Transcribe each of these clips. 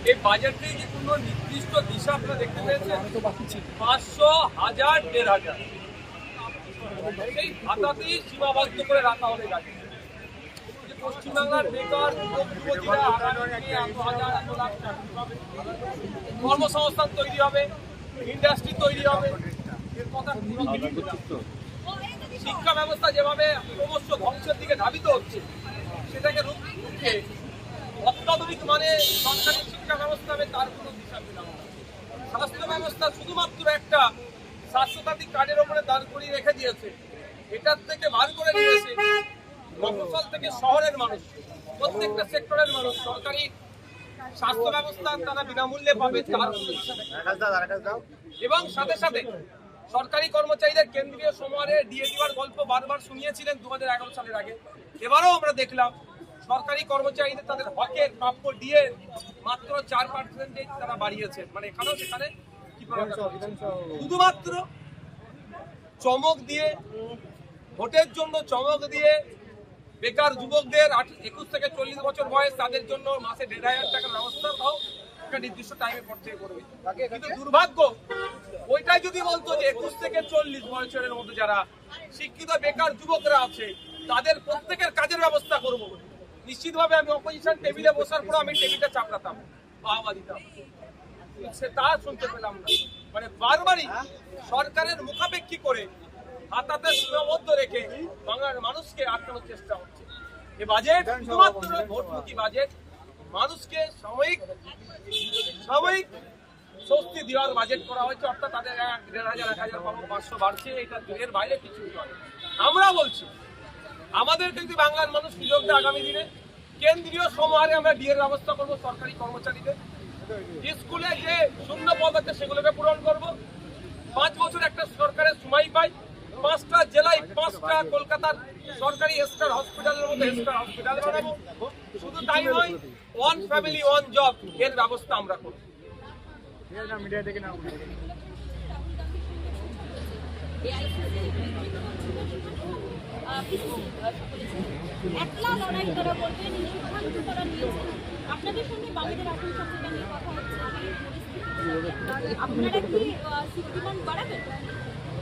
এই বাজেটে যে কোনো নির্দিষ্ট দিশা আপনারা দেখতে পেয়েছেন? 500, 1000, 1500 সেই ভাতাতেই সীমাবদ্ধ করে রাখা হবে গাড়ি। পশ্চিমবাংলার বেকার যুবক-যুবতীরা আগামী দিনে এত হাজার এত লাখ চাকরি পাবে, কর্মসংস্থান তৈরি হবে, ইন্ডাস্ট্রি তৈরি হবে। এর কথা শিক্ষা ব্যবস্থা যেভাবে ক্রমশ ধ্বংসের দিকে ধাবিত হচ্ছে, সেটাকে রুখে অত্যাধুনিক মানে সরকারি শিক্ষা ব্যবস্থা হবে, তার কোনো দিশা পেলাম না। স্বাস্থ্য ব্যবস্থা শুধুমাত্র একটা স্বাস্থ্যসাথী কার্ডের ওপরে দাঁড় করিয়ে রেখে দিয়েছে। এটার থেকে বার করে নিয়েছে মফস্বল থেকে শহরের মানুষ, প্রত্যেকটা সেক্টরের মানুষ সরকারি স্বাস্থ্য ব্যবস্থা তারা বিনামূল্যে পাবে, তার এবং সাথে সাথে সরকারি কর্মচারীদের কেন্দ্রীয় সময়ে ডিএ দেওয়ার গল্প বারবার শুনিয়েছিলেন 2011 সালের আগে। এবারও আমরা দেখলাম সরকারি কর্মচারীদের তাদের হকের প্রাপ্য ডিএ মাত্র 4% তারা বাড়িয়েছে। মানে এখানেও সেখানে শুধুমাত্র চমক দিয়ে, ভোটের জন্য চমক দিয়ে বেকার যুবকদের 21 থেকে 40 বছর বয়স, তাদের জন্য মাসে 1500 টাকার ব্যবস্থা তাও একটা নির্দিষ্ট টাইমের পর থেকে করবে। কিন্তু দুর্ভাগ্য, ওইটাই যদি বলতো যে 21 থেকে 40 বছরের মধ্যে যারা শিক্ষিত বেকার যুবকরা আছে তাদের প্রত্যেকের কাজের ব্যবস্থা করব, নিশ্চিতভাবে আমি অপোজিশন টেবিলে বসার পর আমি টেবিলটা চাপড়াতাম, বাহবা দিতাম। সে তা শুনতে পেলাম না। মানে বারবারই সরকারের মুখাপেক্ষী করে হাতাতে সীমাবদ্ধ রেখে বাংলার মানুষকে আটকানোর চেষ্টা হচ্ছে। এই বাজেট শুধুমাত্র ভোটমুখী বাজেট, মানুষকে সাময়িক স্বস্তি দেওয়ার বাজেট করা হয়েছে। অর্থাৎ তাদের 1500, 1000, 500 বাড়ছে, এটা এর বাইরে কিছু নয়। আমরা বলছি আমাদের কিন্তু বাংলার মানুষ সুযোগ দেয়, আগামী দিনে কেন্দ্রীয় সমাহারে আমরা ডিএর ব্যবস্থা করবো সরকারি কর্মচারীদের। স্কুলে যে শূন্য পদ আছে সেগুলোকে পূরণ করব। 5 বছর একটা সরকারের সময় পাই, 5টা জেলায় 5টা কলকাতার সরকারি স্টার হসপিটালের মধ্যে স্টার হসপিটাল বানাবো। শুধু তাই নয়, ওয়ান ফ্যামিলি ওয়ান জব এর ব্যবস্থা আমরা করব। একলা লড়াই করা বলবেন, সিদ্ধান্ত করা নিয়েছে। আপনাদের সঙ্গে বামেদের আসন সংখ্যা নিয়ে কথা হচ্ছে, আপনারা কি সিদ্ধান্ত বাড়াবেন?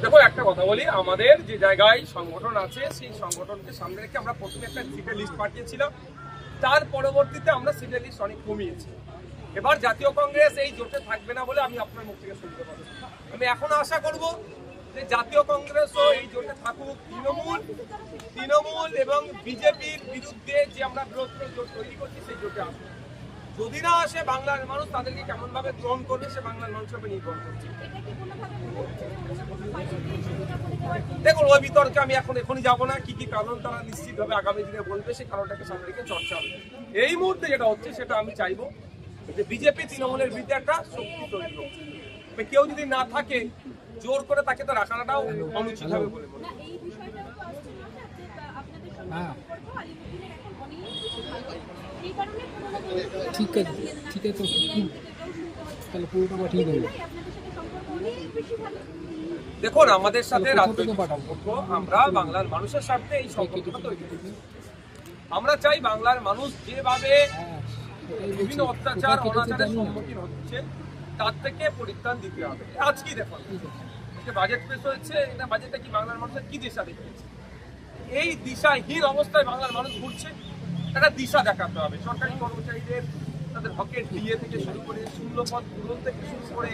দেখো, একটা কথা বলি, আমাদের যে জায়গায় সংগঠন আছে সেই সংগঠনকে সামনে রেখে আমরা প্রথমে একটা সিটের লিস্ট পাঠিয়েছিলাম, তার পরবর্তীতে আমরা সিটের লিস্ট অনেক কমিয়েছি। এবার জাতীয় কংগ্রেস এই জোটে থাকবে না বলে আমি আপনার মুখ থেকে শুনতে পাবো। আমি এখন আশা করব যে জাতীয় কংগ্রেসও এই জোটে থাকুক। তৃণমূল এবং বিজেপির বিরুদ্ধে যে আমরা বৃহত্তর জোট তৈরি করছি সেই জোটে আসবে। যদি না আসে, বাংলার মানুষ তাদেরকে কেমন ভাবে গ্রহণ করবে সে বাংলার মানুষের উপর নির্ভর করছে। দেখুন, ওই বিতর্কে আমি এখনই যাবো না। কি কি কারণ তারা নিশ্চিতভাবে আগামী দিনে বলবে, সেই কারণটাকে সামনে রেখে চর্চা হবে। এই মুহূর্তে যেটা হচ্ছে সেটা আমি চাইবো যে বিজেপি তৃণমূলের বিরুদ্ধে একটা শক্তি তৈরি হোক। কেউ যদি না থাকে, জোর করে তাকে তো রাখাটাও অনুচিত হবে বলে মনে হয়। ঠিক আছে, ঠিক আছে, তাহলে পুরোটা পাঠিয়ে দেবো। দেখুন, আমাদের সাথে রাজনৈতিক সম্পর্ক, আমরা বাংলার মানুষের সাথে এই সম্পর্কটা তৈরি করছি। আমরা চাই বাংলার মানুষ যেভাবে বিভিন্ন অত্যাচার অনাচারের সম্মুখীন হচ্ছে তার থেকে পরিত্রাণ দিতে হবে। আজকেই দেখুন যে বাজেট পেশ হয়েছে, এটা বাজেটটা কি বাংলার মানুষের কি দিশা দেখিয়েছে? এই দিশাহীন অবস্থায় বাংলার মানুষ ঘুরছে, একটা দিশা দেখাতে হবে। সরকারি কর্মচারীদের তাদের হকের ডিএ থেকে শুরু করে শূন্য পদ পূরণ থেকে শুরু করে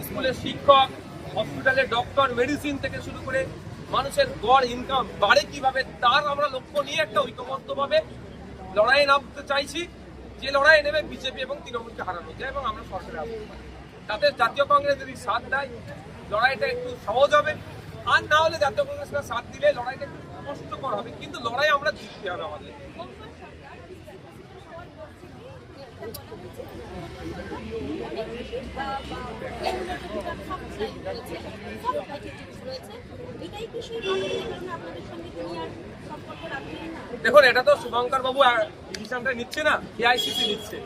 স্কুলের শিক্ষক, হসপিটালের ডক্টর, মেডিসিন থেকে শুরু করে মানুষের গড় ইনকাম বাড়ে কিভাবে, তার আমরা লক্ষ্য নিয়ে একটা ঐক্যবদ্ধভাবে লড়াইয়ে নামতে চাইছি। যে লড়াই নেবে বিজেপি এবং তৃণমূলকে হারানো যায় এবং আমরা সরকারে আসতে পারি। তাতে জাতীয় কংগ্রেস যদি সাথ দেয় লড়াইটা একটু সহজ হবে, আর না হলে জাতীয় কংগ্রেসরা সাথ দিলে লড়াইটা একটু কষ্টকর হবে। কিন্তু লড়াই আমরা জিততে হবে আমাদের। দেখুন, এটা তো শুভঙ্কর বাবু ডিসিশনটা নিচ্ছে না, এআইসিসি নিচ্ছে।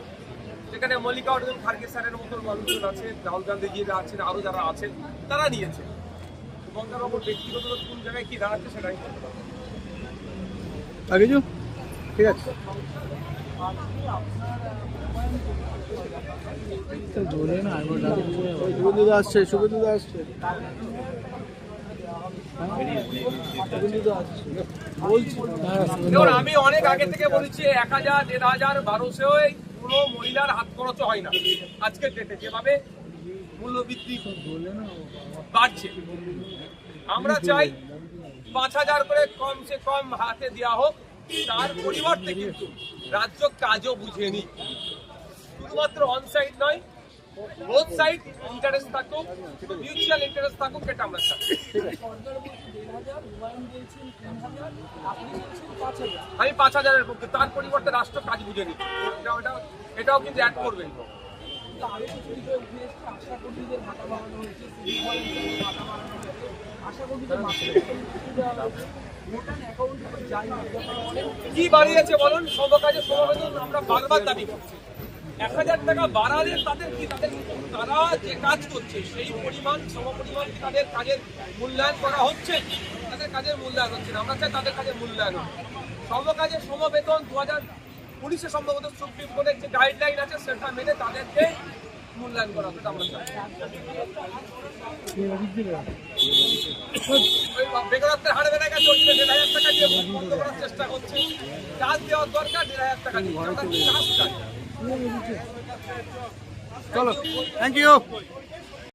সেখানে মল্লিকা অর্জুন খার্গে স্যারের মতন মানুষজন আছে, রাহুল গান্ধীজিরা আছেন, আরো যারা আছেন তারা নিয়েছে। শুভঙ্কর বাবুর ব্যক্তিগত কোন জায়গায় কি দাঁড়াচ্ছে সেটাই ঠিক আছে। শুভেন্দু আসছে, শুভেন্দু আসছে, বলছি। দেখুন, আমি অনেক আগে থেকে বলেছি 1000, 1500, 1200 কোনো মহিলার হাত খরচ হয় না আজকের ডেটে যেভাবে মূল্যবৃদ্ধি বাড়ছে। আমরা চাই 5000 করে কমসে কম হাতে দেওয়া হোক, তার পরিবর্তে কিন্তু রাজ্য কাজও বুঝে নি, শুধুমাত্র অন সাইড নয়, বোথ সাইড ইন্টারেস্ট থাকুক, মিউচুয়াল ইন্টারেস্ট থাকুক, এটা আমরা চাই। আমি 5000-এর পক্ষে, তার পরিবর্তে রাষ্ট্র কাজ বুঝে নি, এটাও কিন্তু অ্যাড করবেন। কি বাড়িয়েছে বলুন? সমকাজে সমবেতন আমরা বারবার দাবি করছি। 1000 টাকা বাড়ালে তাদের কি, তারা যে কাজ করছে সেই পরিমাণ সমপরিমাণ তাদের কাজের মূল্যায়ন করা হচ্ছে? তাদের কাজের মূল্যায়ন হচ্ছে না। আমরা চাই তাদের কাজের মূল্যায়ন হোক। সমকাজে সমবেতন 2019-এ সম্ভবত সুপ্রিম কোর্টের যে গাইডলাইন আছে সেটা মেনে তাদেরকে মূল্যায়ন করা হবে, আমরা চাই। বেকারত্বের হার বেড়ে গেছে, 1500 টাকা দিয়ে বন্ধ করার চেষ্টা করছে। কাজ দেওয়ার দরকার, 1500 টাকা দিয়ে কাজ চাই। চলো, থ্যাংক ইউ।